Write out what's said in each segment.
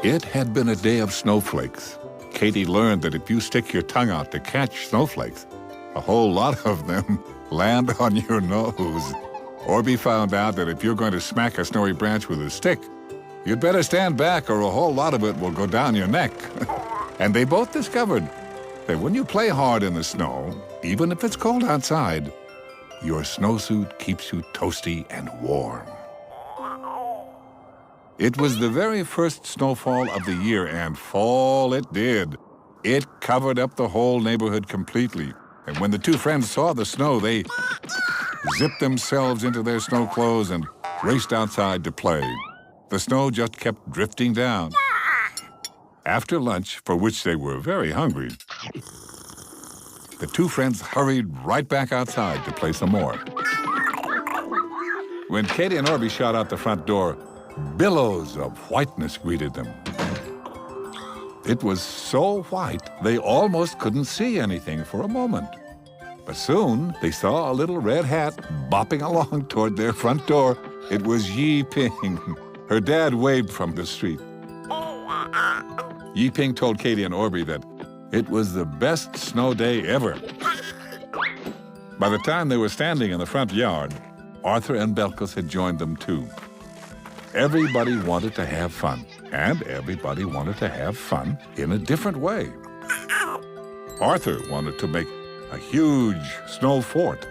It had been a day of snowflakes. Katie learned that if you stick your tongue out to catch snowflakes, a whole lot of them land on your nose. Orbie found out that if you're going to smack a snowy branch with a stick, you'd better stand back or a whole lot of it will go down your neck. And they both discovered that when you play hard in the snow, even if it's cold outside, your snowsuit keeps you toasty and warm. It was the very first snowfall of the year, and fall it did. It covered up the whole neighborhood completely. And when the two friends saw the snow, they zipped themselves into their snow clothes and raced outside to play. The snow just kept drifting down. After lunch, for which they were very hungry, the two friends hurried right back outside to play some more. When Katie and Orbie shot out the front door, billows of whiteness greeted them. It was so white, they almost couldn't see anything for a moment. But soon, they saw a little red hat bopping along toward their front door. It was Yi Ping. Her dad waved from the street. Yi Ping told Katie and Orbie that it was the best snow day ever. By the time they were standing in the front yard, Arthur and Belkis had joined them too. Everybody wanted to have fun, and everybody wanted to have fun in a different way. Arthur wanted to make a huge snow fort.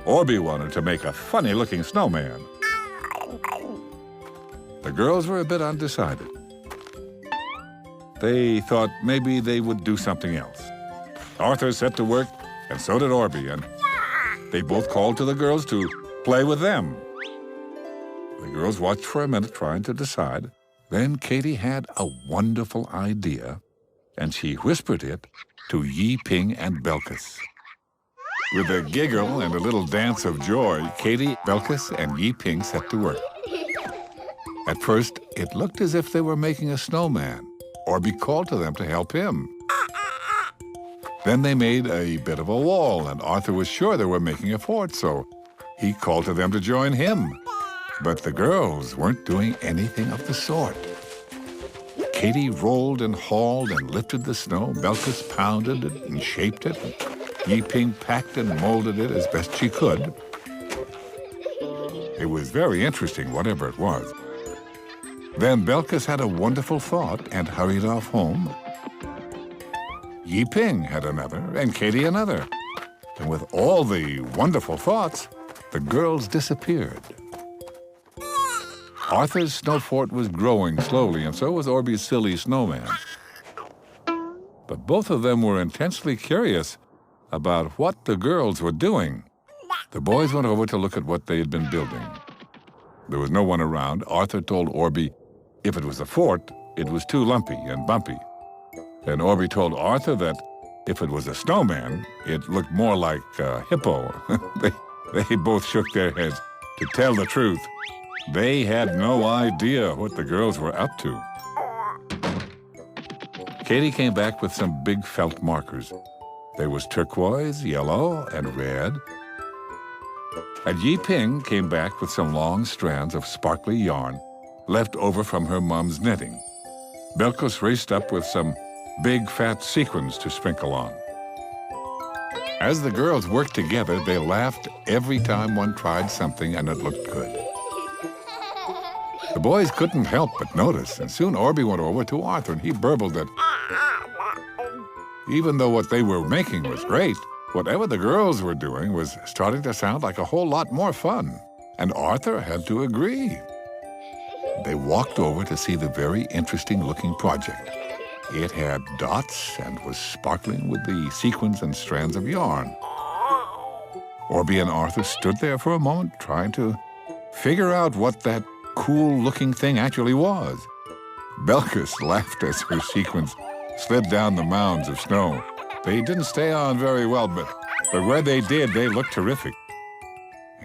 Orbie wanted to make a funny-looking snowman. The girls were a bit undecided. They thought maybe they would do something else. Arthur set to work, and so did Orbie, and they both called to the girls to play with them. The girls watched for a minute, trying to decide. Then Katie had a wonderful idea, and she whispered it to Yi Ping and Belkis. With a giggle and a little dance of joy, Katie, Belkis, and Yi Ping set to work. At first, it looked as if they were making a snowman. Orbie called to them to help him. Then they made a bit of a wall, and Arthur was sure they were making a fort, so he called to them to join him. But the girls weren't doing anything of the sort. Katie rolled and hauled and lifted the snow. Belkis pounded it and shaped it. Yi Ping packed and molded it as best she could. It was very interesting, whatever it was. Then Belkis had a wonderful thought and hurried off home. Yi Ping had another, and Katie another. And with all the wonderful thoughts, the girls disappeared. Arthur's snow fort was growing slowly, and so was Orbie's silly snowman. But both of them were intensely curious about what the girls were doing. The boys went over to look at what they had been building. There was no one around. Arthur told Orbie if it was a fort, it was too lumpy and bumpy. And Orbie told Arthur that if it was a snowman, it looked more like a hippo. They both shook their heads. To tell the truth, they had no idea what the girls were up to. Katie came back with some big felt markers. There was turquoise, yellow, and red. And Yi Ping came back with some long strands of sparkly yarn left over from her mom's knitting. Belkis raced up with some big fat sequins to sprinkle on. As the girls worked together, they laughed every time one tried something and it looked good. The boys couldn't help but notice, and soon Orbie went over to Arthur and he burbled that even though what they were making was great, whatever the girls were doing was starting to sound like a whole lot more fun. And Arthur had to agree. They walked over to see the very interesting-looking project. It had dots and was sparkling with the sequins and strands of yarn. Orbie and Arthur stood there for a moment, trying to figure out what that cool-looking thing actually was. Belkis laughed as her sequins slid down the mounds of snow. They didn't stay on very well, but where they did, they looked terrific.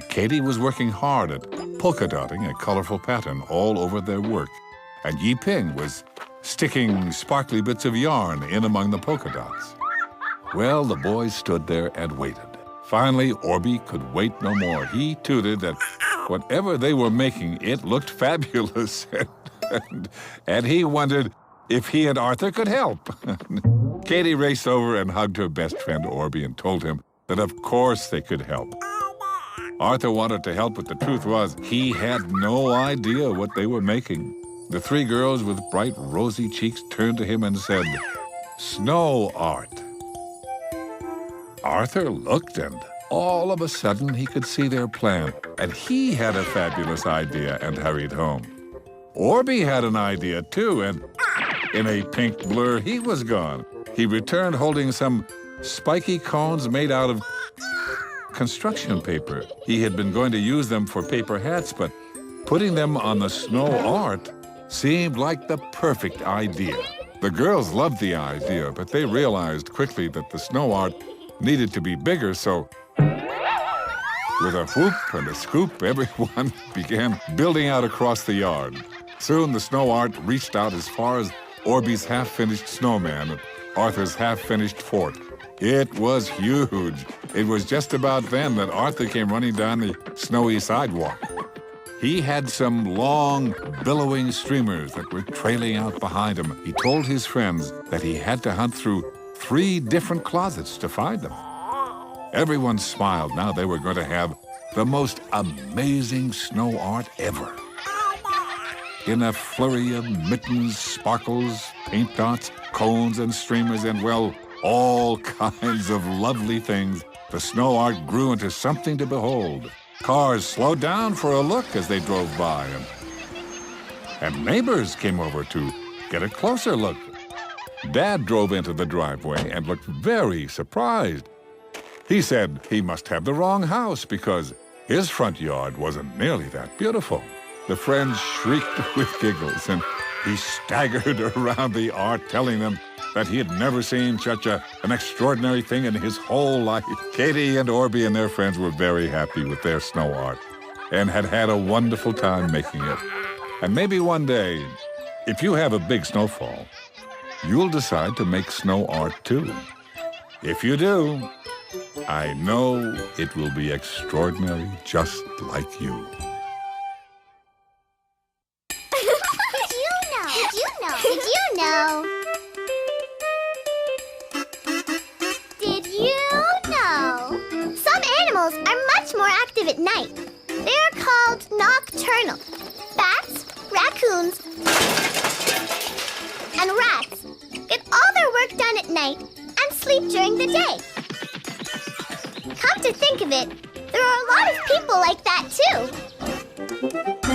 Katie was working hard at polka dotting a colorful pattern all over their work, and Yi Ping was sticking sparkly bits of yarn in among the polka dots. Well, the boys stood there and waited. Finally, Orbie could wait no more. He tooted that whatever they were making, it looked fabulous. and he wondered if he and Arthur could help. Katie raced over and hugged her best friend Orbie and told him that of course they could help. Arthur wanted to help, but the truth was he had no idea what they were making. The three girls with bright rosy cheeks turned to him and said, "Snow art." Arthur looked, and all of a sudden he could see their plan, and he had a fabulous idea and hurried home. Orbie had an idea too, and in a pink blur he was gone. He returned holding some spiky cones made out of construction paper. He had been going to use them for paper hats, but putting them on the snow art seemed like the perfect idea. The girls loved the idea, but they realized quickly that the snow art needed to be bigger, so with a whoop and a scoop, everyone began building out across the yard. Soon the snow art reached out as far as Orbie's half-finished snowman and Arthur's half-finished fort. It was huge. It was just about then that Arthur came running down the snowy sidewalk. He had some long, billowing streamers that were trailing out behind him. He told his friends that he had to hunt through 3 different closets to find them. Everyone smiled. Now they were going to have the most amazing snow art ever. In a flurry of mittens, sparkles, paint dots, cones, and streamers, and, well, all kinds of lovely things, the snow art grew into something to behold. Cars slowed down for a look as they drove by, and neighbors came over to get a closer look. Dad drove into the driveway and looked very surprised. He said he must have the wrong house because his front yard wasn't nearly that beautiful. The friends shrieked with giggles, and he staggered around the art, telling them that he had never seen such an extraordinary thing in his whole life. Katie and Orbie and their friends were very happy with their snow art and had had a wonderful time making it. And maybe one day, if you have a big snowfall, you'll decide to make snow art too. If you do, I know it will be extraordinary just like you. Did you know? Some animals are much more active at night. They're called nocturnal. Bats, raccoons, and rats get all their work done at night and sleep during the day. Come to think of it, there are a lot of people like that too.